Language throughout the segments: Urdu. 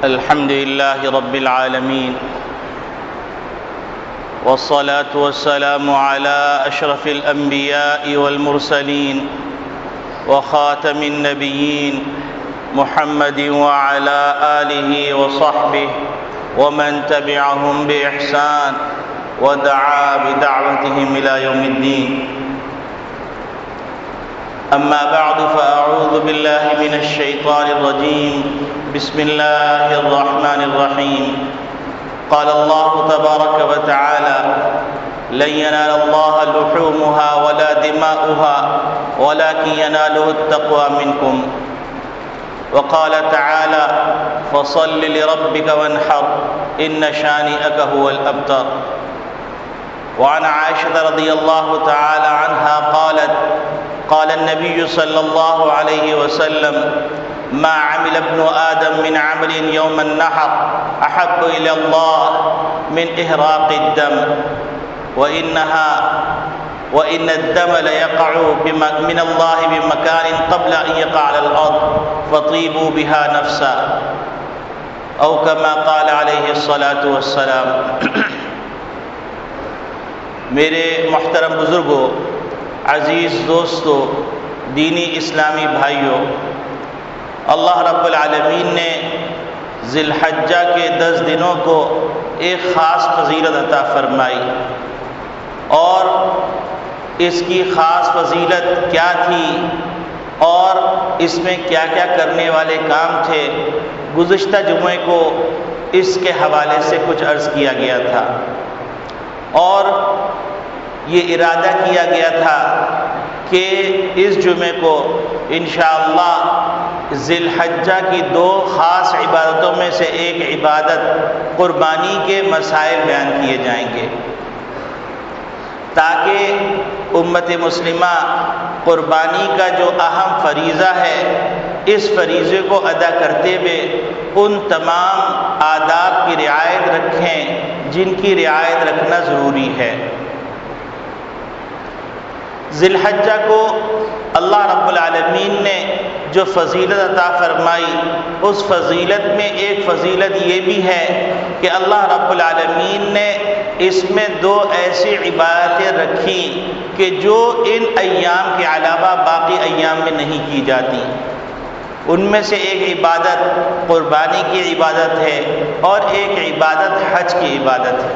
الحمد لله رب العالمين، والصلاة والسلام على أشرف الأنبياء والمرسلين وخاتم النبيين محمد وعلى آله وصحبه ومن تبعهم بإحسان ودعا بدعوتهم إلى يوم الدين. أما بعد فأعوذ بالله من الشيطان الرجيم. بسم الله الرحمن الرحيم. قال الله تبارك وتعالى: لن ينال الله لحومها ولا دماؤها ولكن يناله التقوى منكم. وقال تعالى: فصل لربك وانحر إن شانئك هو الأبتر. وعن عائشة رضي الله تعالى عنها قالت: قال النبي صلى الله عليه وسلم: ما عمل ابن آدم من عمل يوم النحر أحب إلى الله من إهراق الدم، وإن الدم ليقع من الله بمكان قبل أن يقع على الأرض فطيبوا بها نفسا، أو كما قال عليه الصلاة والسلام. میرے محترم بزرگوں، عزیز دوستو، دینی اسلامی بھائیوں، اللہ رب العالمین نے ذی الحجہ کے 10 دنوں کو ایک خاص فضیلت عطا فرمائی، اور اس کی خاص فضیلت کیا تھی اور اس میں کیا کیا کرنے والے کام تھے، گزشتہ جمعے کو اس کے حوالے سے کچھ عرض کیا گیا تھا، اور یہ ارادہ کیا گیا تھا کہ اس جمعے کو انشاءاللہ ذی الحجہ کی 2 خاص عبادتوں میں سے ایک عبادت قربانی کے مسائل بیان کیے جائیں گے، تاکہ امت مسلمہ قربانی کا جو اہم فریضہ ہے اس فریضے کو ادا کرتے ہوئے ان تمام آداب کی رعایت رکھیں جن کی رعایت رکھنا ضروری ہے. ذی الحجہ کو اللہ رب العالمین نے جو فضیلت عطا فرمائی، اس فضیلت میں ایک فضیلت یہ بھی ہے کہ اللہ رب العالمین نے اس میں 2 ایسی عبادتیں رکھی کہ جو ان ایام کے علاوہ باقی ایام میں نہیں کی جاتی. ان میں سے ایک عبادت قربانی کی عبادت ہے اور ایک عبادت حج کی عبادت ہے.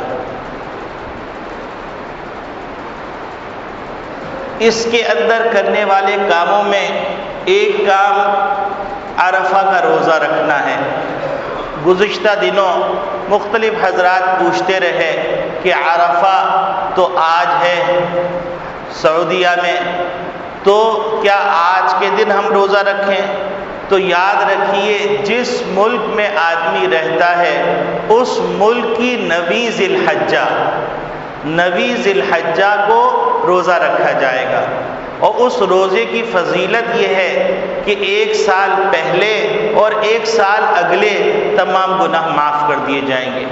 اس کے اندر کرنے والے کاموں میں ایک کام عرفہ کا روزہ رکھنا ہے. گزشتہ دنوں مختلف حضرات پوچھتے رہے کہ عرفہ تو آج ہے سعودیہ میں، تو کیا آج کے دن ہم روزہ رکھیں؟ تو یاد رکھیے، جس ملک میں آدمی رہتا ہے اس ملک کی 9 ذی الحجہ کو روزہ رکھا جائے گا، اور اس روزے کی فضیلت یہ ہے کہ 1 سال پہلے اور 1 سال اگلے تمام گناہ معاف کر دیے جائیں گے،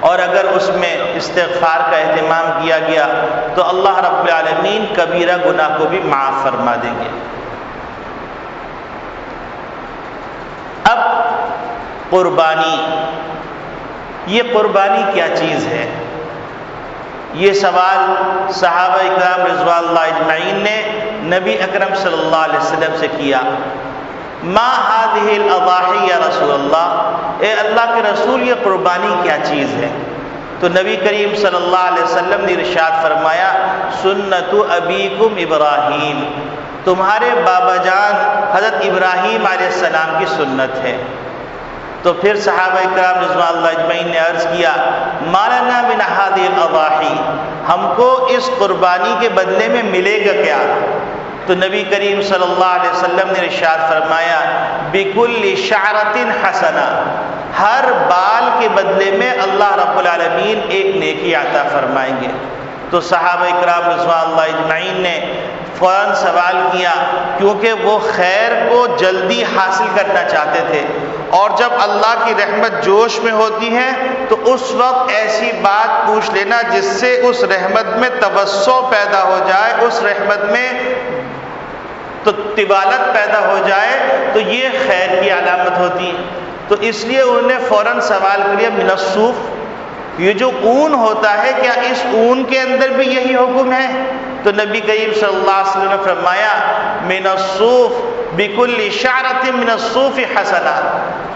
اور اگر اس میں استغفار کا اہتمام کیا گیا تو اللہ رب العالمین کبیرہ گناہ کو بھی معاف فرما دیں گے. اب قربانی، یہ قربانی کیا چیز ہے؟ یہ سوال صحابہ اکرام رضوان اللہ اجمعین نے نبی اکرم صلی اللہ علیہ وسلم سے کیا. ما هذه الاضاحی یا رسول اللہ، اے اللہ کے رسول یہ قربانی کیا چیز ہے؟ تو نبی کریم صلی اللہ علیہ وسلم نے ارشاد فرمایا: سنت ابیکم ابراہیم، تمہارے بابا جان حضرت ابراہیم علیہ السلام کی سنت ہے. تو پھر صحابہ اکرام رضوان اللہ اجمعین نے عرض کیا: ما لنا من هذه الاضاحی، ہم کو اس قربانی کے بدلے میں ملے گا کیا؟ تو نبی کریم صلی اللہ علیہ وسلم نے ارشاد فرمایا: بکل شعرۃ حسنہ، ہر بال کے بدلے میں اللہ رب العالمین ایک نیکی عطا فرمائیں گے. تو صحابہ اکرام رضوان اللہ اجمعین نے فوراً سوال کیا، کیونکہ وہ خیر کو جلدی حاصل کرنا چاہتے تھے، اور جب اللہ کی رحمت جوش میں ہوتی ہے تو اس وقت ایسی بات پوچھ لینا جس سے اس رحمت میں توسع پیدا ہو جائے، اس رحمت میں تو طوالت پیدا ہو جائے، تو یہ خیر کی علامت ہوتی ہے. تو تو اس لیے انہوں نے فوراً سوال کیا من الصوف، یہ جو اون ہوتا ہے کیا اس اون کے اندر بھی یہی حکم ہے؟ تو نبی کریم صلی اللہ علیہ وسلم نے فرمایا من الصوف بکل شعرۃ من الصوف حسنہ،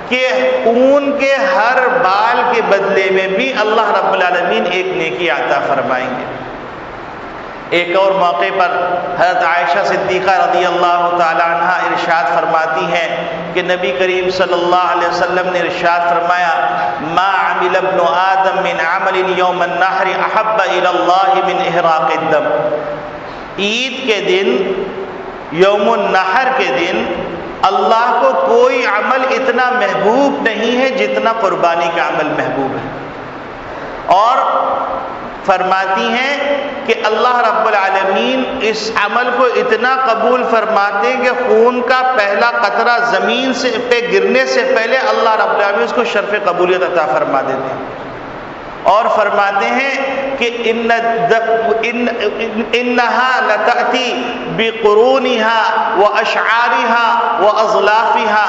کہ اون کے ہر بال کے بدلے میں بھی اللہ رب العالمین ایک نیکی عطا فرمائیں گے۔ ایک اور موقع پر حضرت عائشہ صدیقہ رضی اللہ تعالی عنہ ارشاد فرماتی ہیں کہ نبی کریم صلی اللہ علیہ وسلم نے ارشاد فرمایا ما عمل ابن آدم من عمل یوم النحر احب الی اللہ من احراق الدم، عید کے دن، یوم النحر کے دن اللہ کو کوئی عمل اتنا محبوب نہیں ہے جتنا قربانی کا عمل محبوب ہے۔ اور فرماتی ہیں کہ اللہ رب العالمین اس عمل کو اتنا قبول فرماتے ہیں کہ خون کا پہلا قطرہ زمین سے پہ گرنے سے پہلے اللہ رب العالمین اس کو شرف قبولیت عطا فرما دیتے ہیں۔ اور فرماتے ہیں کہ انہا لتأتی بقرونہا واشعارہا واضلافہا،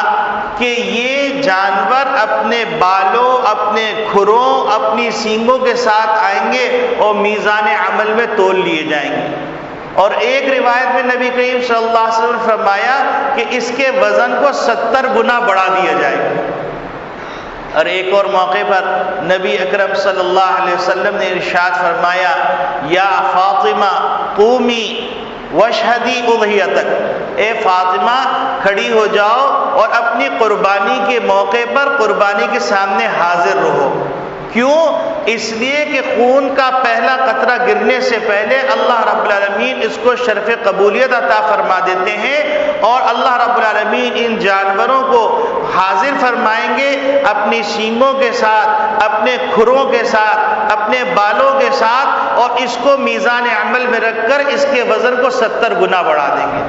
کہ یہ جانور اپنے بالوں، اپنے کھروں، اپنی سینگوں کے ساتھ آئیں گے اور میزان عمل میں تول لیے جائیں گے۔ اور ایک روایت میں نبی کریم صلی اللہ علیہ وسلم نے فرمایا کہ اس کے وزن کو 70 گنا بڑھا دیا جائے گا۔ اور ایک اور موقع پر نبی اکرم صلی اللہ علیہ وسلم نے ارشاد فرمایا یا فاطمہ قومی واشہدی اضحیتک، اے فاطمہ کھڑی ہو جاؤ اور اپنی قربانی کے موقع پر قربانی کے سامنے حاضر رہو۔ کیوں؟ اس لیے کہ خون کا پہلا قطرہ گرنے سے پہلے اللہ رب العالمین اس کو شرف قبولیت عطا فرما دیتے ہیں، اور اللہ رب العالمین ان جانوروں کو حاضر فرمائیں گے اپنی سینگوں کے ساتھ، اپنے کھروں کے ساتھ، اپنے بالوں کے ساتھ، اور اس کو میزان عمل میں رکھ کر اس کے وزن کو 70 گنا بڑھا دیں گے۔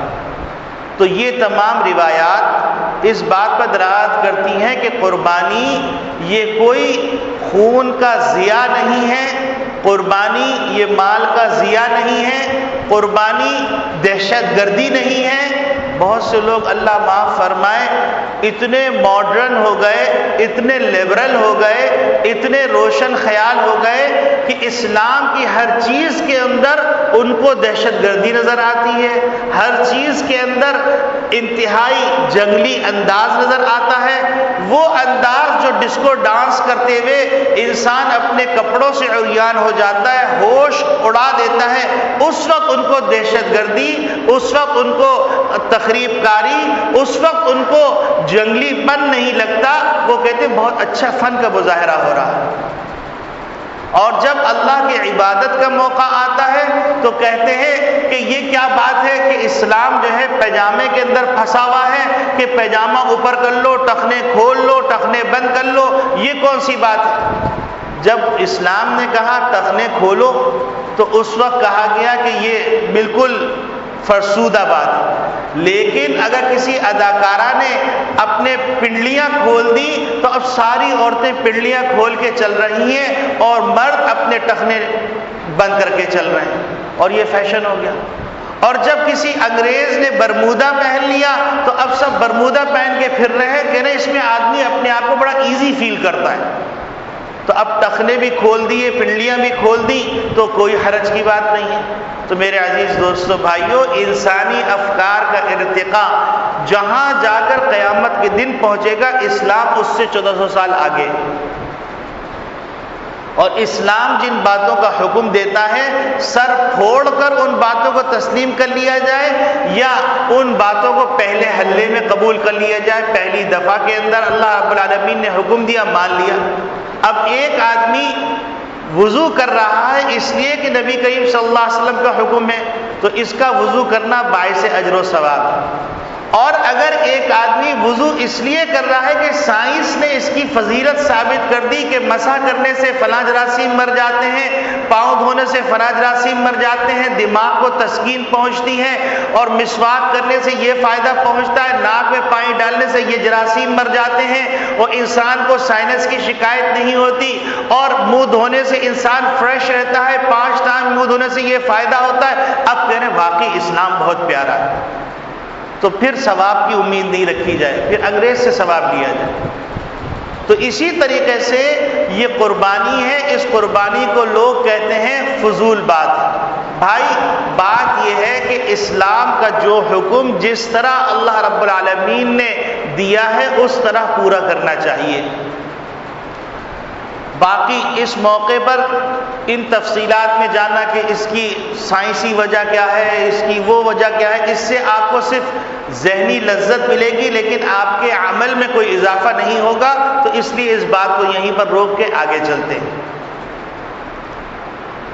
تو یہ تمام روایات اس بات پر دلالت کرتی ہیں کہ قربانی یہ کوئی خون کا ضیاع نہیں ہے، قربانی یہ مال کا ضیاع نہیں ہے، قربانی دہشت گردی نہیں ہے۔ بہت سے لوگ اللہ معاف فرمائے اتنے ماڈرن ہو گئے، اتنے لبرل ہو گئے، اتنے روشن خیال ہو گئے کہ اسلام کی ہر چیز کے اندر ان کو دہشت گردی نظر آتی ہے، ہر چیز کے اندر انتہائی جنگلی انداز نظر آتا ہے۔ وہ انداز جو ڈسکو ڈانس کرتے ہوئے انسان اپنے کپڑوں سے عریان ہو جاتا ہے، ہوش اڑا دیتا ہے، اس وقت ان کو دہشت گردی، اس وقت ان کو تخریب کاری، اس وقت ان کو جنگلی پن نہیں لگتا، وہ کہتے ہیں بہت اچھا فن کا مظاہرہ ہو رہا ہے۔ اور جب اللہ کی عبادت کا موقع آتا ہے تو کہتے ہیں کہ یہ کیا بات ہے کہ اسلام جو ہے پیجامے کے اندر پھنسا ہوا ہے کہ پیجامہ اوپر کر لو، ٹخنے کھول لو، ٹخنے بند کر لو، یہ کون سی بات ہے؟ جب اسلام نے کہا ٹخنے کھولو تو اس وقت کہا گیا کہ یہ بالکل فرسودہ بات ہے، لیکن اگر کسی اداکارہ نے اپنے پنڈلیاں کھول دی تو اب ساری عورتیں پنڈلیاں کھول کے چل رہی ہیں اور مرد اپنے ٹخنے بند کر کے چل رہے ہیں، اور یہ فیشن ہو گیا۔ اور جب کسی انگریز نے برمودا پہن لیا تو اب سب برمودا پہن کے پھر رہے ہیں کہ اس میں آدمی اپنے آپ کو بڑا ایزی فیل کرتا ہے۔ تو اب ٹخنے بھی کھول دیے، پنڈلیاں بھی کھول دی تو کوئی حرج کی بات نہیں ہے۔ تو میرے عزیز دوستو بھائیو، انسانی افکار کا ارتقاء جہاں جا کر قیامت کے دن پہنچے گا، اسلام اس سے 1400 سال آگے، اور اسلام جن باتوں کا حکم دیتا ہے سر پھوڑ کر ان باتوں کو تسلیم کر لیا جائے یا ان باتوں کو پہلے حلے میں قبول کر لیا جائے۔ پہلی دفعہ کے اندر اللہ رب العالمین نے حکم دیا، مان لیا۔ اب ایک آدمی وضو کر رہا ہے اس لیے کہ نبی کریم صلی اللہ علیہ وسلم کا حکم ہے، تو اس کا وضو کرنا باعث اجر و ثواب ہے۔ اور اگر ایک آدمی وضو اس لیے کر رہا ہے کہ سائنس نے اس کی فضیلت ثابت کر دی کہ مسح کرنے سے فلاں جراثیم مر جاتے ہیں، پاؤں دھونے سے فلاں جراثیم مر جاتے ہیں، دماغ کو تسکین پہنچتی ہے، اور مسواک کرنے سے یہ فائدہ پہنچتا ہے، ناک میں پانی ڈالنے سے یہ جراثیم مر جاتے ہیں، اور انسان کو سائنس کی شکایت نہیں ہوتی، اور منہ دھونے سے انسان فریش رہتا ہے، 5 ٹائم منہ دھونے سے یہ فائدہ ہوتا ہے۔ اب کہہ رہے ہیں واقعی اسلام بہت پیارا ہے، تو پھر ثواب کی امید نہیں رکھی جائے، پھر انگریز سے ثواب لیا جائے۔ تو اسی طریقے سے یہ قربانی ہے، اس قربانی کو لوگ کہتے ہیں فضول بات ہے۔ بھائی بات یہ ہے کہ اسلام کا جو حکم جس طرح اللہ رب العالمین نے دیا ہے اس طرح پورا کرنا چاہیے۔ باقی اس موقع پر ان تفصیلات میں جاننا کہ اس کی سائنسی وجہ کیا ہے، اس کی وہ وجہ کیا ہے، اس سے آپ کو صرف ذہنی لذت ملے گی لیکن آپ کے عمل میں کوئی اضافہ نہیں ہوگا، تو اس لیے اس بات کو یہیں پر روک کے آگے چلتے ہیں۔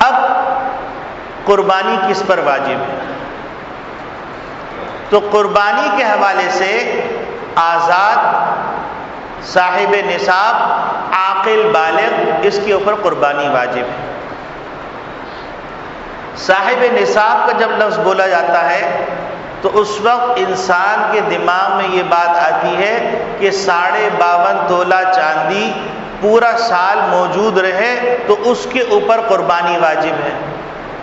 اب قربانی کس پر واجب ہے؟ تو قربانی کے حوالے سے آزاد، صاحب نصاب، عاقل بالغ، اس کے اوپر قربانی واجب ہے۔ صاحب نصاب کا جب لفظ بولا جاتا ہے تو اس وقت انسان کے دماغ میں یہ بات آتی ہے کہ 52.5 تولہ چاندی پورا سال موجود رہے تو اس کے اوپر قربانی واجب ہے۔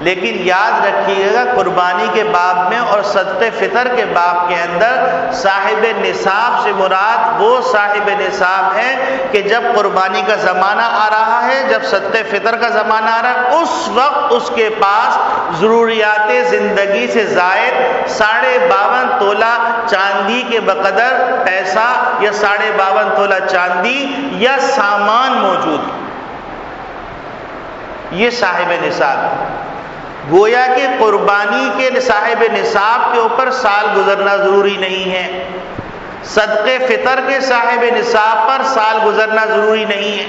لیکن یاد رکھیے گا قربانی کے باب میں اور صدقہ فطر کے باب کے اندر صاحب نصاب سے مراد وہ صاحب نصاب ہے کہ جب قربانی کا زمانہ آ رہا ہے، جب صدقہ فطر کا زمانہ آ رہا ہے، اس وقت اس کے پاس ضروریات زندگی سے زائد 52.5 تولہ چاندی کے بقدر پیسہ یا 52.5 تولہ چاندی یا سامان موجود ہے۔ یہ صاحب نصاب ہے۔ گویا کہ قربانی کے صاحب نصاب کے اوپر سال گزرنا ضروری نہیں ہے، صدقہ فطر کے صاحب نصاب پر سال گزرنا ضروری نہیں ہے۔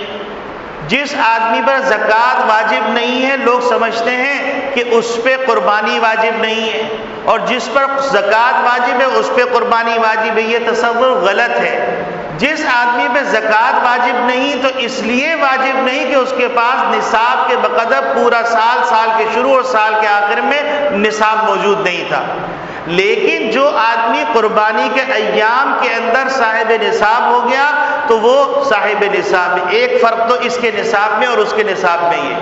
جس آدمی پر زکوٰۃ واجب نہیں ہے لوگ سمجھتے ہیں کہ اس پہ قربانی واجب نہیں ہے، اور جس پر زکوٰۃ واجب ہے اس پہ قربانی واجب ہے۔ یہ تصور غلط ہے۔ جس آدمی پہ زکوٰۃ واجب نہیں تو اس لیے واجب نہیں کہ اس کے پاس نصاب کے بقدر پورا سال کے شروع اور سال کے آخر میں نصاب موجود نہیں تھا۔ لیکن جو آدمی قربانی کے ایام کے اندر صاحب نصاب ہو گیا تو وہ صاحب نصاب ہے۔ ایک فرق تو اس کے نصاب میں اور اس کے نصاب میں یہ،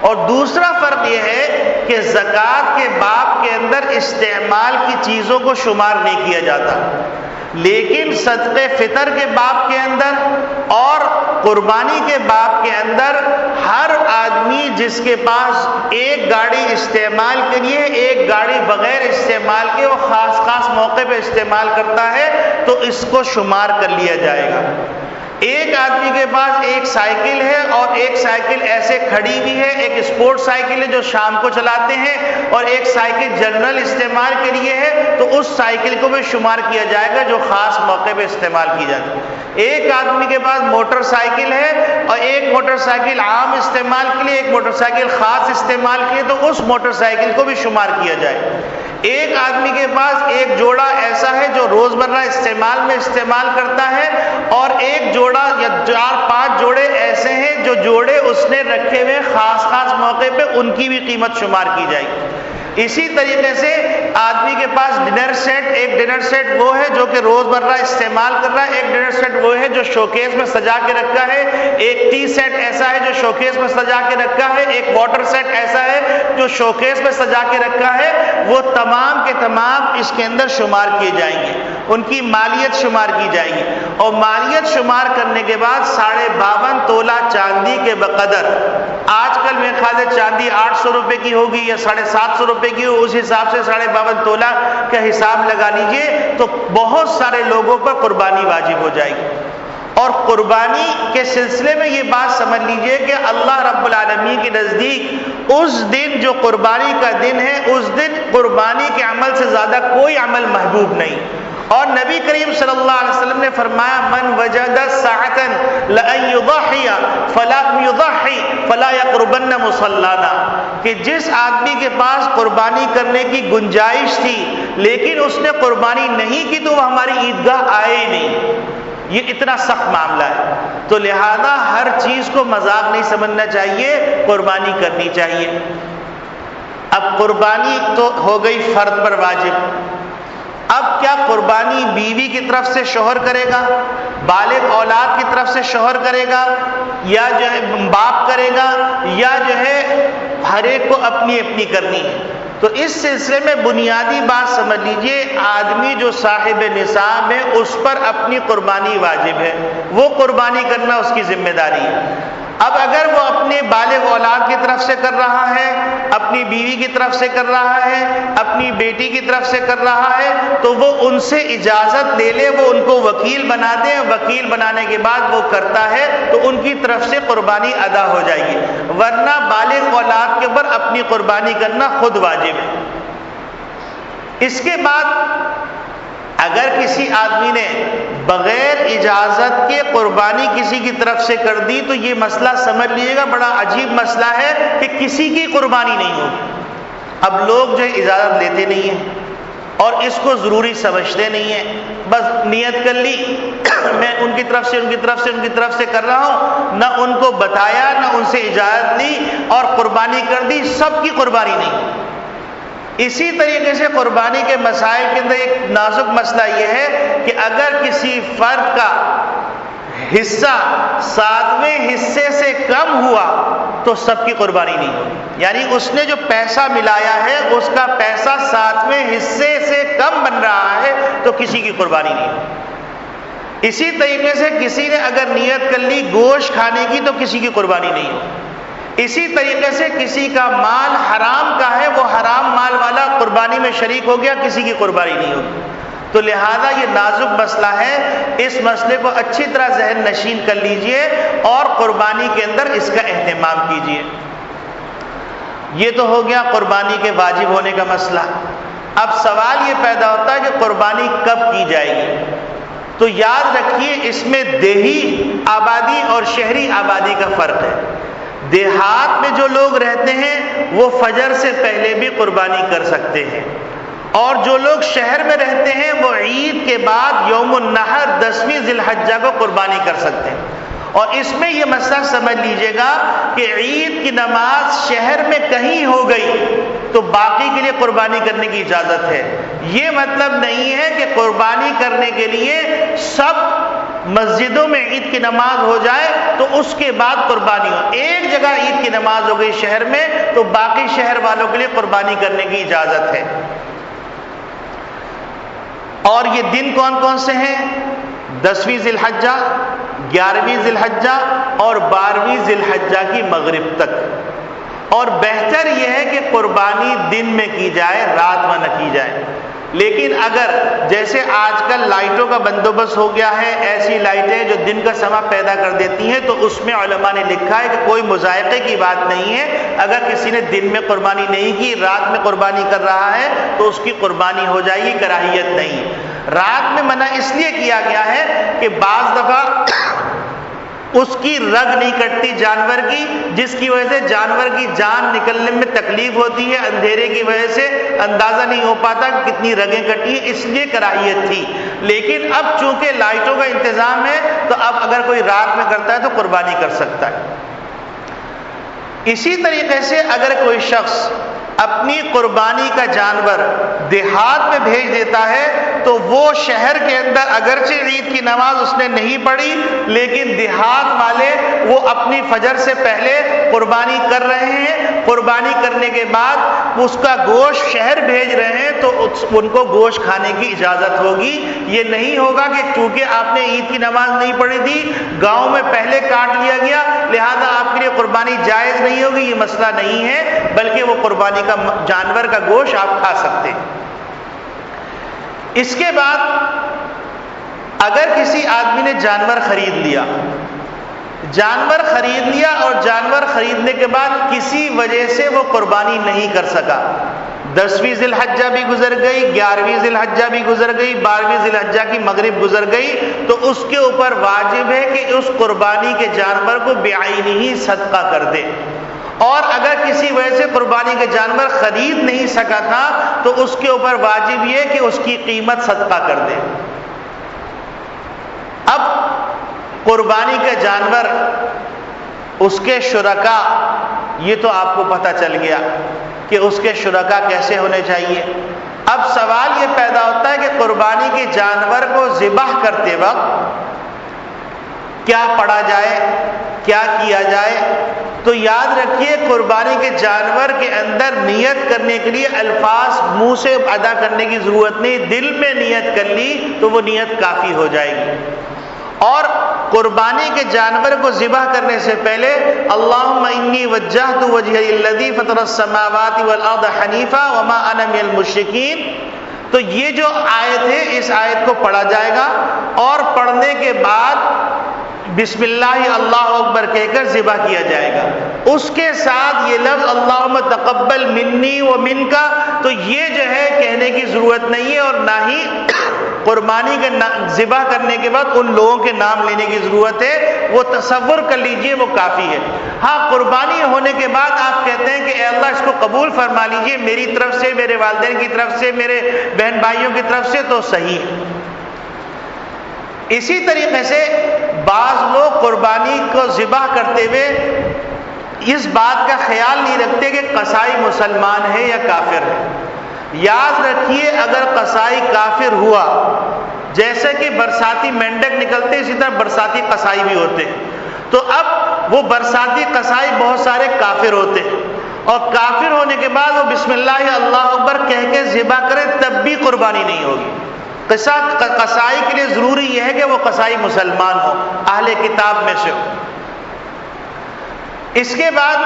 اور دوسرا فرق یہ ہے کہ زکوٰۃ کے باب کے اندر استعمال کی چیزوں کو شمار نہیں کیا جاتا، لیکن صدقہ فطر کے باب کے اندر اور قربانی کے باب کے اندر ہر آدمی جس کے پاس ایک گاڑی استعمال کے لیے، ایک گاڑی بغیر استعمال کے وہ خاص موقع پہ استعمال کرتا ہے تو اس کو شمار کر لیا جائے گا۔ ایک آدمی کے پاس ایک سائیکل ہے اور ایک سائیکل ایسے کھڑی بھی ہے، ایک اسپورٹ سائیکل ہے جو شام کو چلاتے ہیں اور ایک سائیکل جنرل استعمال کے لیے ہے، تو اس سائیکل کو بھی شمار کیا جائے گا جو خاص موقع پہ استعمال کی جاتی ہے۔ ایک آدمی کے پاس موٹر سائیکل ہے اور ایک موٹر سائیکل عام استعمال کے لیے، ایک موٹر سائیکل خاص استعمال کے لیے، تو اس موٹر سائیکل کو بھی شمار کیا جائے۔ ایک آدمی کے پاس ایک جوڑا ایسا ہے جو روزمرہ استعمال میں استعمال کرتا ہے، اور ایک جوڑا یا 4-5 جوڑے ایسے ہیں جو جوڑے اس نے رکھے ہوئے خاص موقع پہ، ان کی بھی قیمت شمار کی جائے گی۔ اسی طریقے سے آدمی کے پاس ڈنر سیٹ، ایک ڈنر سیٹ وہ ہے جو کہ روزمرہ استعمال کر رہا ہے، ایک ڈنر سیٹ وہ ہے جو شوکیس میں سجا کے رکھا ہے، ایک ٹی سیٹ ایسا ہے جو شوکیس میں سجا کے رکھا ہے، ایک واٹر سیٹ ایسا ہے جو شوکیس میں سجا کے رکھا ہے۔ وہ تمام کے تمام اس کے اندر شمار کیے جائیں گے، ان کی مالیت شمار کی جائے گی، اور مالیت شمار کرنے کے بعد 52.5 تولہ چاندی کے بقدر، آج کل میرے خیال سے چاندی 800 روپے کی ہوگی یا 750 روپے کی ہو، اس حساب سے 52.5 تولہ کا حساب لگا لیجئے، تو بہت سارے لوگوں پر قربانی واجب ہو جائے گی۔ اور قربانی کے سلسلے میں یہ بات سمجھ لیجئے کہ اللہ رب العالمین کے نزدیک اس دن جو قربانی کا دن ہے، اس دن قربانی کے عمل سے زیادہ کوئی عمل محبوب نہیں۔ اور نبی کریم صلی اللہ علیہ وسلم نے فرمایا من وجد ساعة لأن يضحي فلم يضحي فلا يقربن مصلانا، کہ جس آدمی کے پاس قربانی کرنے کی گنجائش تھی لیکن اس نے قربانی نہیں کی تو وہ ہماری عیدگاہ آئے ہی نہیں۔ یہ اتنا سخت معاملہ ہے، تو لہذا ہر چیز کو مذاق نہیں سمجھنا چاہیے، قربانی کرنی چاہیے۔ اب قربانی تو ہو گئی فرد پر واجب، اب کیا قربانی بیوی کی طرف سے شوہر کرے گا، بالغ اولاد کی طرف سے شوہر کرے گا، یا جو ہے باپ کرے گا، یا جو ہے ہر ایک کو اپنی اپنی کرنی ہے؟ تو اس سلسلے میں بنیادی بات سمجھ لیجئے، آدمی جو صاحب نصاب ہے اس پر اپنی قربانی واجب ہے، وہ قربانی کرنا اس کی ذمہ داری ہے۔ اب اگر وہ اپنے بالغ اولاد کی طرف سے کر رہا ہے، اپنی بیوی کی طرف سے کر رہا ہے، اپنی بیٹی کی طرف سے کر رہا ہے، تو وہ ان سے اجازت لے لے، وہ ان کو وکیل بنا دیں، وکیل بنانے کے بعد وہ کرتا ہے تو ان کی طرف سے قربانی ادا ہو جائے گی، ورنہ بالغ اولاد کے اوپر اپنی قربانی کرنا خود واجب ہے۔ اس کے بعد اگر کسی آدمی نے بغیر اجازت کے قربانی کسی کی طرف سے کر دی تو یہ مسئلہ سمجھ لیجیے گا بڑا عجیب مسئلہ ہے کہ کسی کی قربانی نہیں ہوگی۔ اب لوگ جو اجازت لیتے نہیں ہیں اور اس کو ضروری سمجھتے نہیں ہیں، بس نیت کر لی میں ان کی طرف سے کر رہا ہوں، نہ ان کو بتایا نہ ان سے اجازت لی اور قربانی کر دی، سب کی قربانی نہیں۔ اسی طریقے سے قربانی کے مسائل کے اندر ایک نازک مسئلہ یہ ہے کہ اگر کسی فرد کا حصہ 7ویں حصے سے کم ہوا تو سب کی قربانی نہیں ہوگی، یعنی اس نے جو پیسہ ملایا ہے اس کا پیسہ 7ویں حصے سے کم بن رہا ہے تو کسی کی قربانی نہیں ہوگی۔ اسی طریقے سے کسی نے اگر نیت کر لی گوشت کھانے کی تو کسی کی قربانی نہیں ہوگی۔ اسی طریقے سے کسی کا مال حرام کا ہے، وہ حرام مال والا قربانی میں شریک ہو گیا، کسی کی قربانی نہیں ہوگی۔ تو لہذا یہ نازک مسئلہ ہے، اس مسئلے کو اچھی طرح ذہن نشین کر لیجئے اور قربانی کے اندر اس کا اہتمام کیجئے۔ یہ تو ہو گیا قربانی کے واجب ہونے کا مسئلہ۔ اب سوال یہ پیدا ہوتا ہے کہ قربانی کب کی جائے گی؟ تو یاد رکھیے اس میں دیہی آبادی اور شہری آبادی کا فرق ہے۔ دیہات میں جو لوگ رہتے ہیں وہ فجر سے پہلے بھی قربانی کر سکتے ہیں، اور جو لوگ شہر میں رہتے ہیں وہ عید کے بعد یوم النحر 10ویں ذی الحجہ کو قربانی کر سکتے ہیں۔ اور اس میں یہ مسئلہ سمجھ لیجئے گا کہ عید کی نماز شہر میں کہیں ہو گئی تو باقی کے لیے قربانی کرنے کی اجازت ہے۔ یہ مطلب نہیں ہے کہ قربانی کرنے کے لیے سب مسجدوں میں عید کی نماز ہو جائے تو اس کے بعد قربانی ہو۔ ایک جگہ عید کی نماز ہو گئی شہر میں تو باقی شہر والوں کے لیے قربانی کرنے کی اجازت ہے۔ اور یہ دن کون کون سے ہیں؟ 10ویں ذی الحجہ، 11ویں ذی الحجہ اور 12ویں ذی الحجہ کی مغرب تک۔ اور بہتر یہ ہے کہ قربانی دن میں کی جائے، رات میں نہ کی جائے۔ لیکن اگر جیسے آج کل لائٹوں کا بندوبست ہو گیا ہے، ایسی لائٹیں جو دن کا سما پیدا کر دیتی ہیں، تو اس میں علماء نے لکھا ہے کہ کوئی مذائقے کی بات نہیں ہے۔ اگر کسی نے دن میں قربانی نہیں کی، رات میں قربانی کر رہا ہے تو اس کی قربانی ہو جائے گی، کراہیت نہیں۔ رات میں منع اس لیے کیا گیا ہے کہ بعض دفعہ اس کی رگ نہیں کٹتی جانور کی، جس کی وجہ سے جانور کی جان نکلنے میں تکلیف ہوتی ہے، اندھیرے کی وجہ سے اندازہ نہیں ہو پاتا کہ کتنی رگیں کٹی ہیں، اس لیے کراہیت تھی۔ لیکن اب چونکہ لائٹوں کا انتظام ہے تو اب اگر کوئی رات میں کرتا ہے تو قربانی کر سکتا ہے۔ اسی طریقے سے اگر کوئی شخص اپنی قربانی کا جانور دیہات میں بھیج دیتا ہے تو وہ شہر کے اندر اگرچہ عید کی نماز اس نے نہیں پڑھی، لیکن دیہات والے وہ اپنی فجر سے پہلے قربانی کر رہے ہیں، قربانی کرنے کے بعد اس کا گوشت شہر بھیج رہے ہیں تو ان کو گوشت کھانے کی اجازت ہوگی۔ یہ نہیں ہوگا کہ چونکہ آپ نے عید کی نماز نہیں پڑھی تھی، گاؤں میں پہلے کاٹ لیا گیا لہذا آپ کے لیے قربانی جائز نہیں ہوگی، یہ مسئلہ نہیں ہے، بلکہ وہ قربانی کا جانور کا گوشت آپ کھا سکتے ہیں۔ اس کے بعد اگر کسی آدمی نے جانور خرید لیا اور جانور خریدنے کے بعد کسی وجہ سے وہ قربانی نہیں کر سکا، 10ویں ذی الحجہ بھی گزر گئی، 11ویں ذی الحجہ بھی گزر گئی، 12ویں ذی الحجہ کی مغرب گزر گئی، تو اس کے اوپر واجب ہے کہ اس قربانی کے جانور کو بعینہ ہی صدقہ کر دے۔ اور اگر کسی وجہ سے قربانی کے جانور خرید نہیں سکا تھا تو اس کے اوپر واجب یہ کہ اس کی قیمت صدقہ کر دے۔ اب قربانی کا جانور، اس کے شرکا، یہ تو آپ کو پتہ چل گیا کہ اس کے شرکا کیسے ہونے چاہیے۔ اب سوال یہ پیدا ہوتا ہے کہ قربانی کے جانور کو ذبح کرتے وقت کیا پڑھا جائے، کیا کیا جائے؟ تو یاد رکھیے قربانی کے جانور کے اندر نیت کرنے کے لیے الفاظ منہ سے ادا کرنے کی ضرورت نہیں، دل میں نیت کر لی تو وہ نیت کافی ہو جائے گی۔ اور قربانی کے جانور کو ذبح کرنے سے پہلے اللہم انی وجہت وجہی الذی فطر السماوات والارض حنیفا وما انا من المشرکین، تو یہ جو آیت ہے اس آیت کو پڑھا جائے گا، اور پڑھنے کے بعد بسم اللہ اللہ اکبر کہہ کر ذبح کیا جائے گا۔ اس کے ساتھ یہ لفظ اللہم تقبل منی و منکا، تو یہ جو ہے کہنے کی ضرورت نہیں ہے، اور نہ ہی قربانی کے ذبح کرنے کے بعد ان لوگوں کے نام لینے کی ضرورت ہے، وہ تصور کر لیجئے وہ کافی ہے۔ ہاں قربانی ہونے کے بعد آپ کہتے ہیں کہ اے اللہ اس کو قبول فرما لیجئے میری طرف سے، میرے والدین کی طرف سے، میرے بہن بھائیوں کی طرف سے، تو صحیح ہے۔ اسی طریقے سے بعض لوگ قربانی کو ذبح کرتے ہوئے اس بات کا خیال نہیں رکھتے کہ قصائی مسلمان ہے یا کافر ہے۔ یاد رکھیے اگر قصائی کافر ہوا، جیسے کہ برساتی مینڈک نکلتے اسی طرح برساتی قصائی بھی ہوتے ہیں، تو اب وہ برساتی قصائی بہت سارے کافر ہوتے ہیں، اور کافر ہونے کے بعد وہ بسم اللہ اللہ اکبر کہہ کے ذبح کرے تب بھی قربانی نہیں ہوگی۔ قصائی کے لیے ضروری یہ ہے کہ وہ قصائی مسلمان ہو، اہل کتاب میں سے ہو۔ اس کے بعد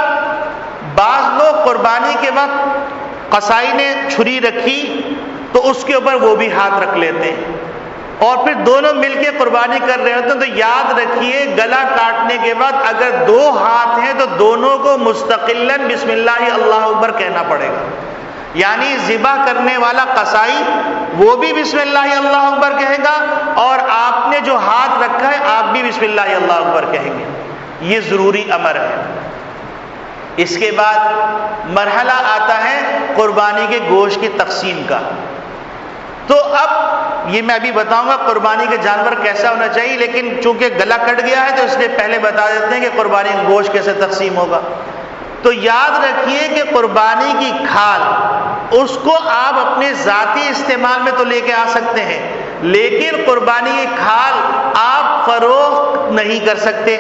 بعض لوگ قربانی کے وقت قصائی نے چھری رکھی تو اس کے اوپر وہ بھی ہاتھ رکھ لیتے ہیں، اور پھر دونوں مل کے قربانی کر رہے ہوتے ہیں۔ تو یاد رکھیے گلا کاٹنے کے بعد اگر دو ہاتھ ہیں تو دونوں کو مستقلاً بسم اللہ اللہ اکبر کہنا پڑے گا، یعنی ذبح کرنے والا قصائی وہ بھی بسم اللہ اللہ اکبر کہے گا، اور آپ نے جو ہاتھ رکھا ہے آپ بھی بسم اللہ اللہ اکبر کہیں گے۔ یہ ضروری امر ہے۔ اس کے بعد مرحلہ آتا ہے قربانی کے گوشت کی تقسیم کا۔ تو اب یہ میں ابھی بتاؤں گا قربانی کے جانور کیسا ہونا چاہیے، لیکن چونکہ گلا کٹ گیا ہے تو اس لیے پہلے بتا دیتے ہیں کہ قربانی کا گوشت کیسے تقسیم ہوگا۔ تو یاد رکھیے کہ قربانی کی کھال اس کو آپ اپنے ذاتی استعمال میں تو لے کے آ سکتے ہیں، لیکن قربانی کی کھال آپ فروخت نہیں کر سکتے۔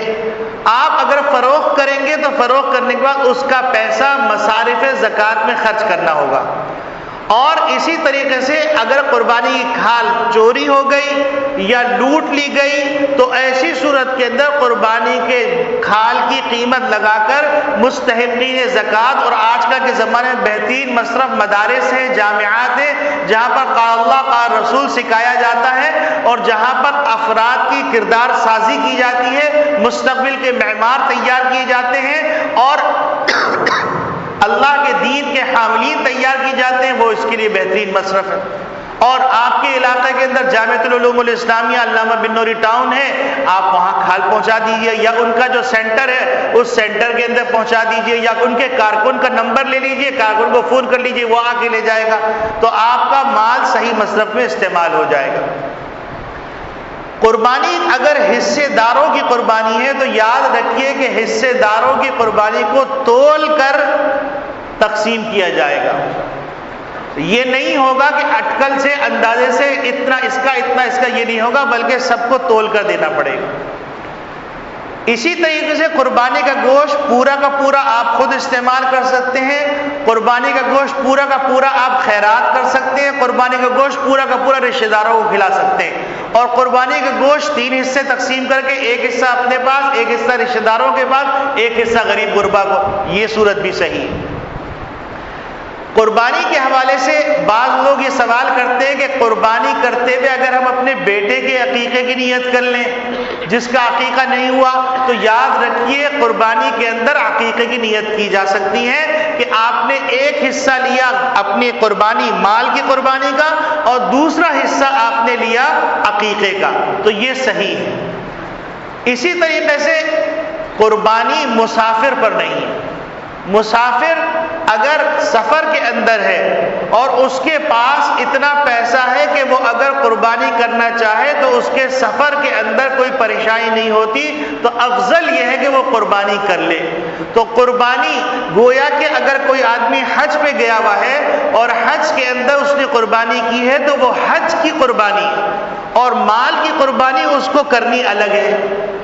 آپ اگر فروخت کریں گے تو فروخت کرنے کے بعد اس کا پیسہ مصارف زکوٰۃ میں خرچ کرنا ہوگا، اور اسی طریقے سے اگر قربانی کی کھال چوری ہو گئی یا لوٹ لی گئی تو ایسی صورت کے اندر قربانی کے کھال کی قیمت لگا کر مستحقین زکوٰۃ، اور آج کل کے زمانے میں بہترین مصرف مدارس ہیں، جامعات ہیں، جہاں پر قال اللہ قال رسول سکھایا جاتا ہے، اور جہاں پر افراد کی کردار سازی کی جاتی ہے، مستقبل کے معمار تیار کیے جاتے ہیں، اور اللہ کے دین کے حاملین تیار کی جاتے ہیں، وہ اس کے لیے بہترین مصرف ہے۔ اور آپ کے علاقے کے اندر جامعۃ العلوم الاسلامیہ علامہ بن نوری ٹاؤن ہے، آپ وہاں کھال پہنچا دیجئے، یا ان کا جو سینٹر ہے اس سینٹر کے اندر پہنچا دیجئے، یا ان کے کارکن کا نمبر لے لیجئے، کارکن کو فون کر لیجئے، وہ آ کے لے جائے گا، تو آپ کا مال صحیح مصرف میں استعمال ہو جائے گا۔ قربانی اگر حصے داروں کی قربانی ہے تو یاد رکھیے کہ حصے داروں کی قربانی کو تول کر تقسیم کیا جائے گا۔ یہ نہیں ہوگا کہ اٹکل سے اندازے سے اتنا اس کا اتنا اس کا، یہ نہیں ہوگا، بلکہ سب کو تول کر دینا پڑے گا۔ اسی طریقے سے قربانی کا گوشت پورا کا پورا آپ خود استعمال کر سکتے ہیں، قربانی کا گوشت پورا کا پورا آپ خیرات کر سکتے ہیں، قربانی کا گوشت پورا کا پورا رشتہ داروں کو کھلا سکتے ہیں، اور قربانی کا گوشت 3 حصے تقسیم کر کے ایک حصہ اپنے پاس، ایک حصہ رشتہ داروں کے پاس، ایک حصہ غریب غربا کو، یہ صورت بھی صحیح ہے۔ قربانی کے حوالے سے بعض لوگ یہ سوال کرتے ہیں کہ قربانی کرتے ہوئے اگر ہم اپنے بیٹے کے عقیقے کی نیت کر لیں جس کا عقیقہ نہیں ہوا، تو یاد رکھیے قربانی کے اندر عقیقے کی نیت کی جا سکتی ہے کہ آپ نے ایک حصہ لیا اپنی قربانی مال کی قربانی کا، اور دوسرا حصہ آپ نے لیا عقیقے کا، تو یہ صحیح ہے۔ اسی طریقے سے قربانی مسافر پر نہیں ہے۔ مسافر اگر سفر کے اندر ہے اور اس کے پاس اتنا پیسہ ہے کہ وہ اگر قربانی کرنا چاہے تو اس کے سفر کے اندر کوئی پریشانی نہیں ہوتی، تو افضل یہ ہے کہ وہ قربانی کر لے۔ تو قربانی گویا کہ اگر کوئی آدمی حج پہ گیا ہوا ہے اور حج کے اندر اس نے قربانی کی ہے تو وہ حج کی قربانی، اور مال کی قربانی اس کو کرنی الگ ہے.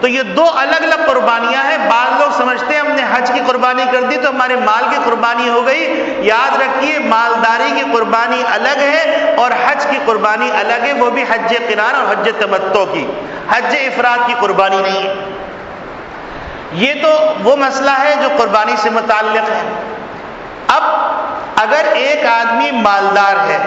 تو یہ دو الگ الگ قربانیاں ہیں. بعض لوگ سمجھتے ہیں ہم نے حج کی قربانی کر دی تو ہمارے مال کی قربانی ہو گئی. یاد رکھیے مالداری کی قربانی الگ ہے اور حج کی قربانی الگ ہے، وہ بھی حج قران اور حج تمتع کی، حج افراد کی قربانی نہیں ہے. یہ تو وہ مسئلہ ہے جو قربانی سے متعلق ہے. اب اگر ایک آدمی مالدار ہے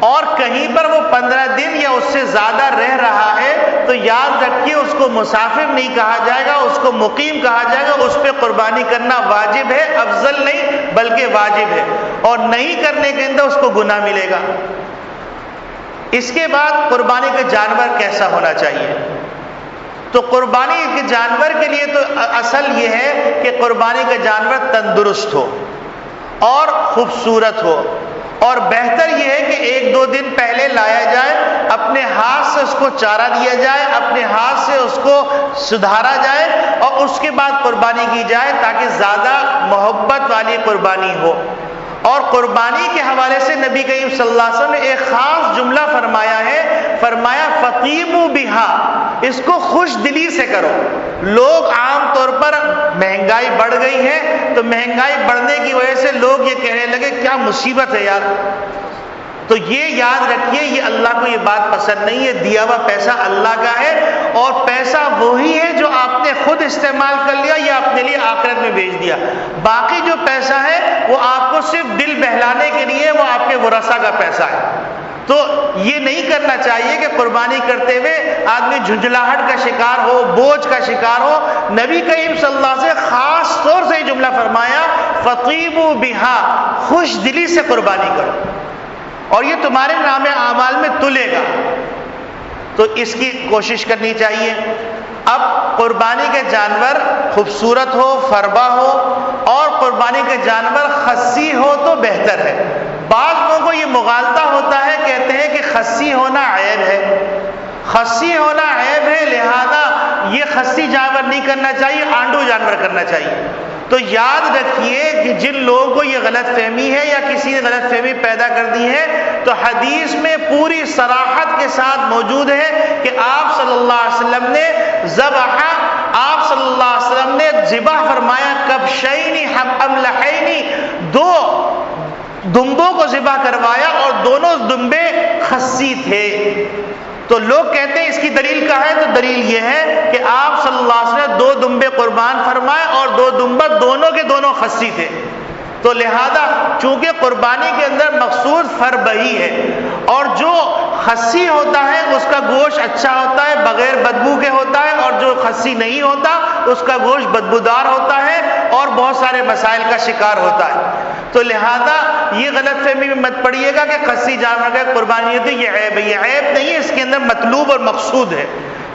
اور کہیں پر وہ 15 دن یا اس سے زیادہ رہ رہا ہے تو یاد رکھیے اس کو مسافر نہیں کہا جائے گا، اس کو مقیم کہا جائے گا. اس پہ قربانی کرنا واجب ہے، افضل نہیں بلکہ واجب ہے، اور نہیں کرنے کے اندر اس کو گناہ ملے گا. اس کے بعد قربانی کا جانور کیسا ہونا چاہیے؟ تو قربانی کے جانور کے لیے تو اصل یہ ہے کہ قربانی کا جانور تندرست ہو اور خوبصورت ہو، اور بہتر یہ ہے کہ 1-2 دن پہلے لایا جائے، اپنے ہاتھ سے اس کو چارہ دیا جائے، اپنے ہاتھ سے اس کو سدھارا جائے اور اس کے بعد قربانی کی جائے تاکہ زیادہ محبت والی قربانی ہو. اور قربانی کے حوالے سے نبی کریم صلی اللہ علیہ وسلم نے ایک خاص جملہ فرمایا ہے، فرمایا فَقِیمُوا بِهَا، اس کو خوش دلی سے کرو. لوگ عام طور پر مہنگائی بڑھ گئی ہے تو مہنگائی بڑھنے کی وجہ سے لوگ یہ کہنے لگے کیا مصیبت ہے یار. تو یہ یاد رکھیے یہ اللہ کو یہ بات پسند نہیں ہے. دیا ہوا پیسہ اللہ کا ہے اور پیسہ وہی ہے جو آپ نے خود استعمال کر لیا یا اپنے لیے آخرت میں بھیج دیا. باقی جو پیسہ ہے وہ آپ کو صرف دل بہلانے کے لیے، وہ آپ کے ورثہ کا پیسہ ہے. تو یہ نہیں کرنا چاہیے کہ قربانی کرتے ہوئے آدمی جھنجھلاہٹ کا شکار ہو، بوجھ کا شکار ہو. نبی کریم صلی اللہ علیہ وسلم سے خاص طور سے یہ جملہ فرمایا فَقِیمُوا بِهَا، خوش دلی سے قربانی کرو اور یہ تمہارے نام اعمال میں تلے گا. تو اس کی کوشش کرنی چاہیے. اب قربانی کے جانور خوبصورت ہو، فربا ہو، اور قربانی کے جانور خصی ہو تو بہتر ہے. بعض لوگوں کو یہ مغالطہ ہوتا ہے، کہتے ہیں کہ خصی ہونا عیب ہے، خصی ہونا عیب ہے لہذا یہ خصی جانور نہیں کرنا چاہیے، آنڈو جانور کرنا چاہیے. تو یاد رکھیے کہ جن لوگوں کو یہ غلط فہمی ہے یا کسی نے غلط فہمی پیدا کر دی ہے تو حدیث میں پوری صراحت کے ساتھ موجود ہے کہ آپ صلی اللہ علیہ وسلم نے آپ صلی اللہ علیہ وسلم نے ذبح فرمایا کبشین املحین، 2 دمبوں کو ذبح کروایا اور دونوں دمبے خصی تھے. تو لوگ کہتے ہیں اس کی دلیل کیا ہے؟ تو دلیل یہ ہے کہ آپ صلی اللہ علیہ وسلم نے 2 دمبے قربان فرمائے اور 2 دمبے دونوں کے دونوں خصی تھے. تو لہذا چونکہ قربانی کے اندر مقصود فرب ہی ہے اور جو خصی ہوتا ہے اس کا گوشت اچھا ہوتا ہے، بغیر بدبو کے ہوتا ہے، اور جو خصی نہیں ہوتا اس کا گوشت بدبودار ہوتا ہے اور بہت سارے مسائل کا شکار ہوتا ہے. تو لہذا یہ غلط فہمی میں مت پڑیے گا کہ خصی جانور کا قربانی ہوتی ہے یہ عیب ہے. یہ عیب نہیں ہے، اس کے اندر مطلوب اور مقصود ہے.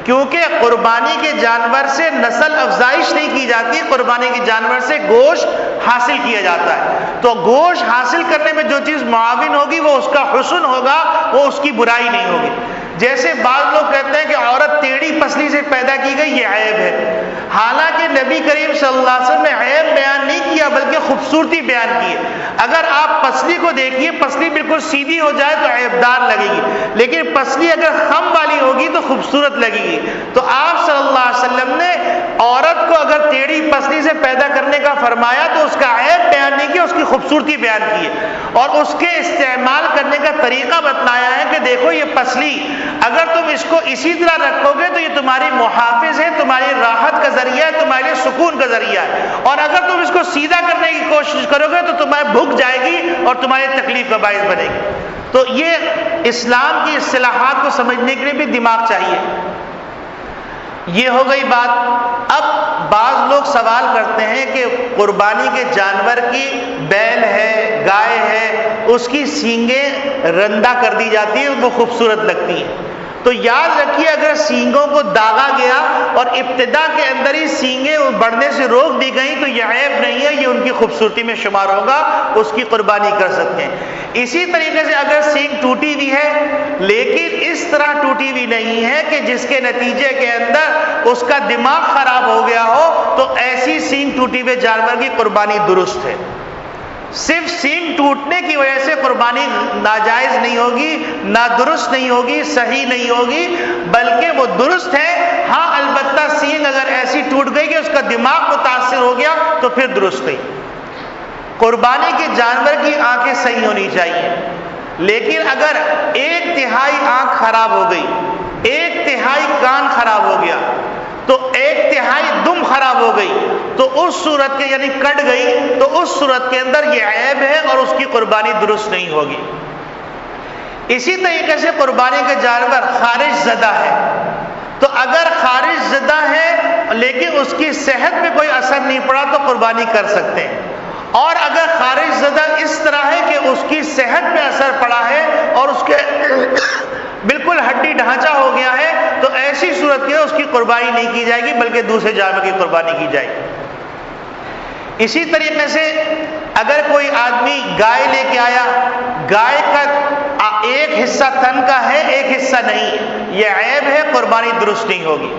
کیونکہ قربانی کے جانور سے نسل افزائش نہیں کی جاتی، قربانی کے جانور سے گوشت حاصل کیا جاتا ہے. تو گوشت حاصل کرنے میں جو چیز معاون ہوگی وہ اس کا حسن ہوگا، وہ اس کی برائی نہیں ہوگی. جیسے بعض لوگ کہتے ہیں کہ عورت ٹیڑھی پسلی سے پیدا کی گئی یہ عیب ہے، حالانکہ نبی کریم صلی اللہ علیہ وسلم نے عیب بیان نہیں کیا بلکہ خوبصورتی بیان کی ہے. اگر آپ پسلی کو دیکھیے، پسلی بالکل سیدھی ہو جائے تو عیبدار لگے گی، لیکن پسلی اگر خم والی ہوگی تو خوبصورت لگے گی. تو آپ صلی اللہ علیہ وسلم نے عورت کو اگر ٹیڑھی پسلی سے پیدا کرنے کا فرمایا تو اس کا عیب بیان نہیں کیا، اس کی خوبصورتی بیان کی ہے اور اس کے استعمال کرنے کا طریقہ بتلایا ہے کہ دیکھو یہ پسلی اگر تم اس کو اسی طرح رکھو گے تو یہ تمہاری محافظ ہے، تمہاری راحت کا ذریعہ ہے، تمہارے لیے سکون کا ذریعہ ہے، اور اگر تم اس کو سیدھا کرنے کی کوشش کرو گے تو تمہیں بھوک جائے گی اور تمہاری تکلیف کا باعث بنے گی. تو یہ اسلام کی اصطلاحات کو سمجھنے کے لیے بھی دماغ چاہیے. یہ ہو گئی بات. اب بعض لوگ سوال کرتے ہیں کہ قربانی کے جانور کی بیل ہے، گائے ہے، اس کی سینگیں رندہ کر دی جاتی ہیں، وہ خوبصورت لگتی ہیں. تو یاد رکھیے اگر سینگوں کو داغا گیا اور ابتدا کے اندر ہی سینگیں بڑھنے سے روک دی گئیں تو یہ عیب نہیں ہے، یہ ان کی خوبصورتی میں شمار ہوگا، اس کی قربانی کر سکتے ہیں. اسی طریقے سے اگر سینگ ٹوٹی ہوئی ہے لیکن اس طرح ٹوٹی ہوئی نہیں ہے کہ جس کے نتیجے کے اندر اس کا دماغ خراب ہو گیا ہو تو ایسی سینگ ٹوٹی ہوئے جانور کی قربانی درست ہے. صرف سینگ ٹوٹنے کی وجہ سے قربانی ناجائز نہیں ہوگی، نادرست نہیں ہوگی، صحیح نہیں ہوگی، بلکہ وہ درست ہے۔ ہاں البتہ سینگ اگر ایسی ٹوٹ گئی کہ اس کا دماغ متاثر ہو گیا تو پھر درست نہیں۔ قربانی کے جانور کی آنکھیں صحیح ہونی چاہیے، لیکن اگر 1/3 آنکھ خراب ہو گئی، 1/3 کان خراب ہو گیا، تو 1/3 دم خراب ہو گئی، تو اس صورت کے یعنی کٹ گئی، تو اس صورت کے اندر یہ عیب ہے اور اس کی قربانی درست نہیں ہوگی۔ اسی طریقے سے قربانی کا جانور خارج زدہ ہے، تو اگر خارج زدہ ہے لیکن اس کی صحت میں کوئی اثر نہیں پڑا تو قربانی کر سکتے ہیں، اور اگر خارج زدہ اس طرح ہے کہ اس کی صحت پہ اثر پڑا ہے اور اس کے بالکل ہڈی ڈھانچہ ہو گیا ہے، تو ایسی صورت میں اس کی قربانی نہیں کی جائے گی بلکہ دوسرے جانور کی قربانی کی جائے گی۔ اسی طریقے سے اگر کوئی آدمی گائے لے کے آیا، گائے کا ایک حصہ تن کا ہے ایک حصہ نہیں، یہ عیب ہے، قربانی درست نہیں ہوگی۔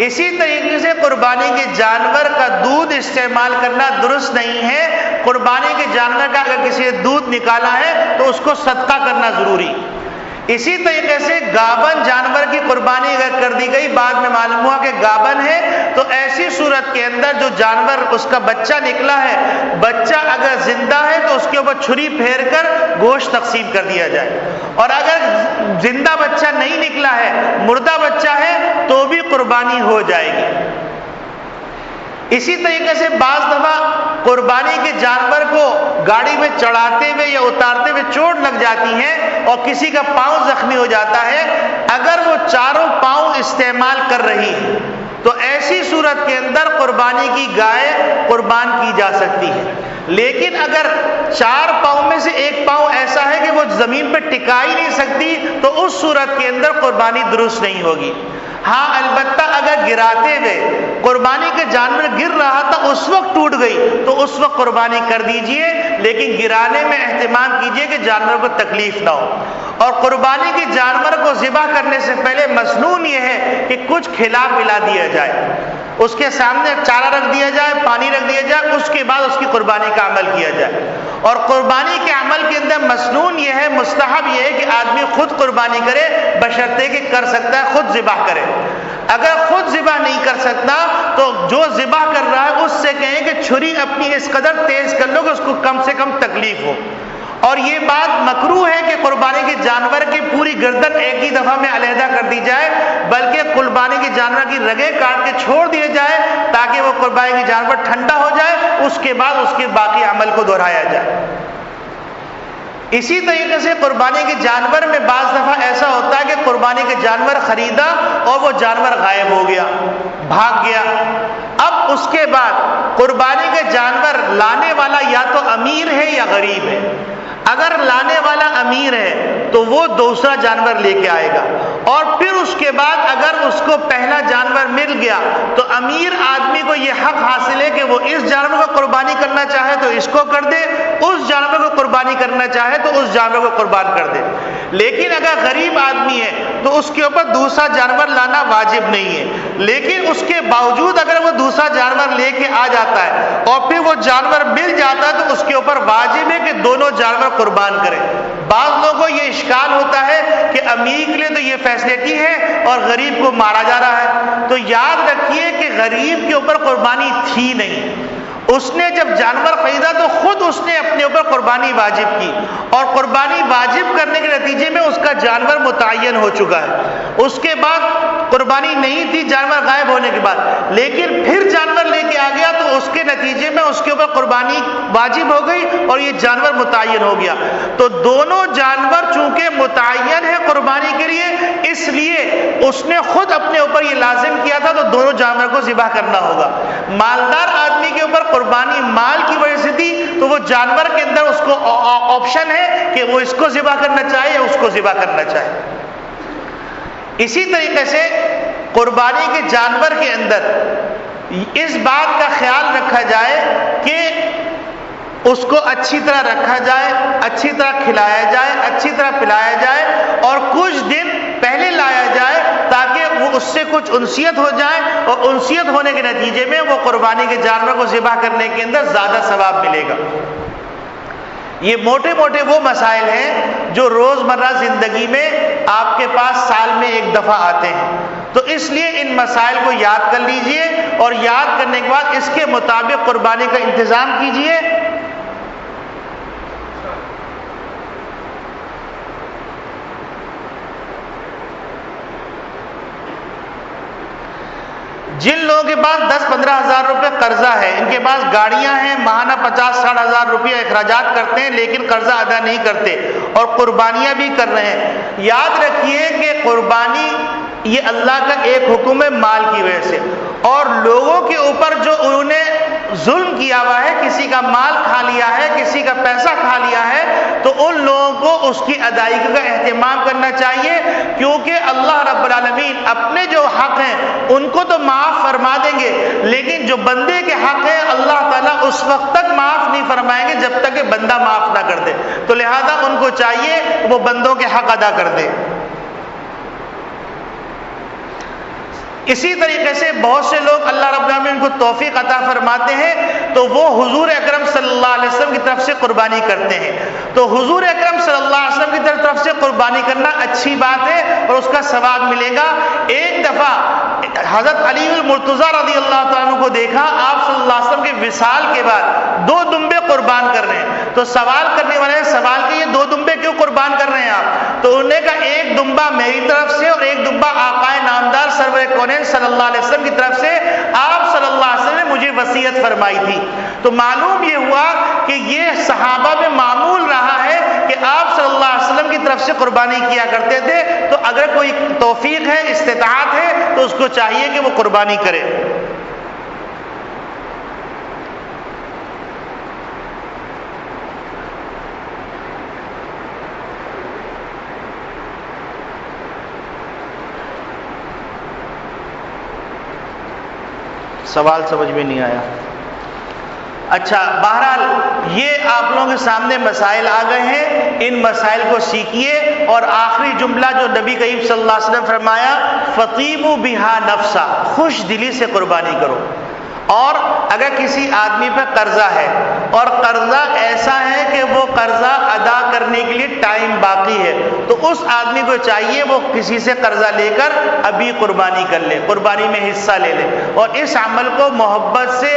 اسی طریقے سے قربانی کے جانور کا دودھ استعمال کرنا درست نہیں ہے۔ قربانی کے جانور کا اگر کسی نے دودھ نکالا ہے تو اس کو صدقہ کرنا ضروری۔ اسی طریقے سے گابن جانور کی قربانی اگر کر دی گئی، بعد میں معلوم ہوا کہ گابن ہے، تو ایسی صورت کے اندر جو جانور اس کا بچہ نکلا ہے، بچہ اگر زندہ ہے تو اس کے اوپر چھری پھیر کر گوشت تقسیم کر دیا جائے، اور اگر زندہ بچہ نہیں نکلا ہے، مردہ بچہ ہے، تو بھی قربانی ہو جائے گی۔ اسی طریقے سے بعض دفعہ قربانی کے جانور کو گاڑی میں چڑھاتے ہوئے یا اتارتے ہوئے چوٹ لگ جاتی ہے اور کسی کا پاؤں زخمی ہو جاتا ہے، اگر وہ چاروں پاؤں استعمال کر رہی ہے تو ایسی صورت کے اندر قربانی کی گائے قربان کی جا سکتی ہے، لیکن اگر 4 پاؤں میں سے 1 پاؤں ایسا ہے کہ وہ زمین پہ ٹکا ہی نہیں سکتی تو اس صورت کے اندر قربانی درست نہیں ہوگی۔ ہاں البتہ اگر گراتے ہوئے قربانی کے جانور گر رہا تھا اس وقت ٹوٹ گئی تو اس وقت قربانی کر دیجئے، لیکن گرانے میں اہتمام کیجئے کہ جانور کو تکلیف نہ ہو۔ اور قربانی کے جانور کو ذبح کرنے سے پہلے مسنون یہ ہے کہ کچھ کھلا پلا دیا جائے، اس کے سامنے چارہ رکھ دیا جائے، پانی رکھ دیا جائے، اس کے بعد اس کی قربانی کا عمل کیا جائے۔ اور قربانی کے عمل کے اندر مسنون یہ ہے، مستحب یہ ہے کہ آدمی خود قربانی کرے، بشرطے کہ کر سکتا ہے خود ذبح کرے۔ اگر خود ذبح نہیں کر سکتا تو جو ذبح کر رہا ہے اس سے کہیں کہ چھری اپنی اس قدر تیز کر لو کہ اس کو کم سے کم تکلیف ہو۔ اور یہ بات مکروہ ہے کہ قربانی کے جانور کی پوری گردن ایک ہی دفعہ میں علیحدہ کر دی جائے، بلکہ قربانی کے جانور کی رگیں کاٹ کے چھوڑ دیے جائے تاکہ وہ قربانی کے جانور ٹھنڈا ہو جائے، اس کے بعد اس کے باقی عمل کو دہرایا جائے۔ اسی طریقے سے قربانی کے جانور میں بعض دفعہ ایسا ہوتا ہے کہ قربانی کے جانور خریدا اور وہ جانور غائب ہو گیا، بھاگ گیا۔ اب اس کے بعد قربانی کے جانور لانے والا یا تو امیر ہے یا غریب ہے۔ اگر لانے والا امیر ہے تو وہ دوسرا جانور لے کے آئے گا، اور پھر اس کے بعد اگر اس کو پہلا جانور مل گیا تو امیر آدمی کو یہ حق حاصل ہے کہ وہ اس جانور کو قربانی کرنا چاہے تو اس کو کر دے، اس جانور کو قربانی کرنا چاہے تو اس جانور کو قربان کر دے۔ لیکن اگر غریب آدمی ہے تو اس کے اوپر دوسرا جانور لانا واجب نہیں ہے، لیکن اس کے باوجود اگر وہ دوسرا جانور لے کے آ جاتا ہے اور پھر وہ جانور مل جاتا ہے تو اس کے اوپر واجب ہے کہ دونوں جانور قربان کرے۔ بعض لوگوں کو یہ اشکال ہوتا ہے کہ امیر کے لیے تو یہ فیسلٹی ہے اور غریب کو مارا جا رہا ہے، تو یاد رکھیے کہ غریب کے اوپر قربانی تھی نہیں، اس نے جب جانور خریدا تو خود اس نے اپنے اوپر قربانی واجب کی، اور قربانی واجب کرنے کے نتیجے میں اس کا جانور متعین ہو چکا ہے۔ اس کے بعد قربانی نہیں تھی جانور غائب ہونے کے بعد، لیکن پھر جانور لے کے آ گیا تو اس کے نتیجے میں اس کے اوپر قربانی واجب ہو گئی اور یہ جانور متعین ہو گیا۔ تو دونوں جانور چونکہ متعین ہے قربانی کے لیے، اس لیے اس نے خود اپنے اوپر یہ لازم کیا تھا، تو دونوں جانور کو ذبح کرنا ہوگا۔ مالدار آدمی کے اوپر قربانی مال کی وجہ سے تھی تو وہ جانور کے اندر اس کو آپشن ہے کہ وہ اس کو ذبح کرنا چاہے یا اس کو ذبح کرنا چاہے۔ اسی طریقے سے قربانی کے جانور کے اندر اس بات کا خیال رکھا جائے کہ اس کو اچھی طرح رکھا جائے، اچھی طرح کھلایا جائے، اچھی طرح پلایا جائے، اور کچھ دن پہلے لایا جائے تاکہ وہ اس سے کچھ انسیت ہو جائے، اور انسیت ہونے کے نتیجے میں وہ قربانی کے جانور کو ذبح کرنے کے اندر زیادہ ثواب ملے گا۔ یہ موٹے موٹے وہ مسائل ہیں جو روزمرہ زندگی میں آپ کے پاس سال میں ایک دفعہ آتے ہیں، تو اس لیے ان مسائل کو یاد کر لیجئے اور یاد کرنے کے بعد اس کے مطابق قربانی کا انتظام کیجئے۔ جن لوگوں کے پاس 10-15 ہزار روپے قرضہ ہے، ان کے پاس گاڑیاں ہیں، ماہانہ 50-60 ہزار روپے اخراجات کرتے ہیں لیکن قرضہ ادا نہیں کرتے اور قربانیاں بھی کر رہے ہیں، یاد رکھیے کہ قربانی یہ اللہ کا ایک حکم ہے مال کی وجہ سے، اور لوگوں کے اوپر جو انہوں نے ظلم کیا ہوا ہے، کسی کا مال کھا لیا ہے، کسی کا پیسہ کھا لیا ہے، تو ان لوگوں کو اس کی ادائیگی کا اہتمام کرنا چاہیے، کیونکہ اللہ رب العالمین اپنے جو حق ہیں ان کو تو معاف فرما دیں گے، لیکن جو بندے کے حق ہیں اللہ تعالیٰ اس وقت تک معاف نہیں فرمائیں گے جب تک کہ بندہ معاف نہ کر دے، تو لہذا ان کو چاہیے وہ بندوں کے حق ادا کر دے۔ اسی طریقے سے بہت سے لوگ اللہ رب العالمین ان کو توفیق عطا فرماتے ہیں تو وہ حضور اکرم صلی اللہ علیہ وسلم کی طرف سے قربانی کرتے ہیں، تو حضور اکرم صلی اللہ علیہ وسلم کی طرف سے قربانی کرنا اچھی بات ہے اور اس کا ثواب ملے گا۔ ایک دفعہ حضرت علی المرتضیٰ رضی اللہ تعالیٰ عنہ کو دیکھا، آپ صلی اللہ علیہ وسلم کے وصال کے بعد 2 دمبے قربان کر رہے ہیں، تو سوال کرنے والے نے سوال کہ یہ 2 دمبے کیوں قربان کر رہے ہیں آپ؟ تو انہوں نے کہا ایک دمبا میری طرف سے اور ایک دمبا آقا نامدار سرور کونین صلی اللہ علیہ وسلم کی طرف سے، آپ صلی اللہ علیہ وسلم نے مجھے وصیت فرمائی تھی۔ تو معلوم یہ ہوا کہ یہ صحابہ میں معمول رہا ہے کہ آپ صلی اللہ علیہ وسلم کی طرف سے قربانی کیا کرتے تھے، تو اگر کوئی توفیق ہے، استطاعت ہے، تو اس کو چاہیے کہ وہ قربانی کرے۔ سوال سمجھ میں نہیں آیا؟ اچھا، بہرحال یہ آپ لوگوں کے سامنے مسائل آ گئے ہیں، ان مسائل کو سیکھیے، اور آخری جملہ جو نبی کریم صلی اللہ علیہ وسلم فرمایا، فَطِيبُوا بِهَا نَفْسًا، خوش دلی سے قربانی کرو۔ اور اگر کسی آدمی پہ قرضہ ہے اور قرضہ ایسا ہے کہ وہ قرضہ ادا کرنے کے لیے ٹائم باقی ہے، تو اس آدمی کو چاہیے وہ کسی سے قرضہ لے کر ابھی قربانی کر لے، قربانی میں حصہ لے لے، اور اس عمل کو محبت سے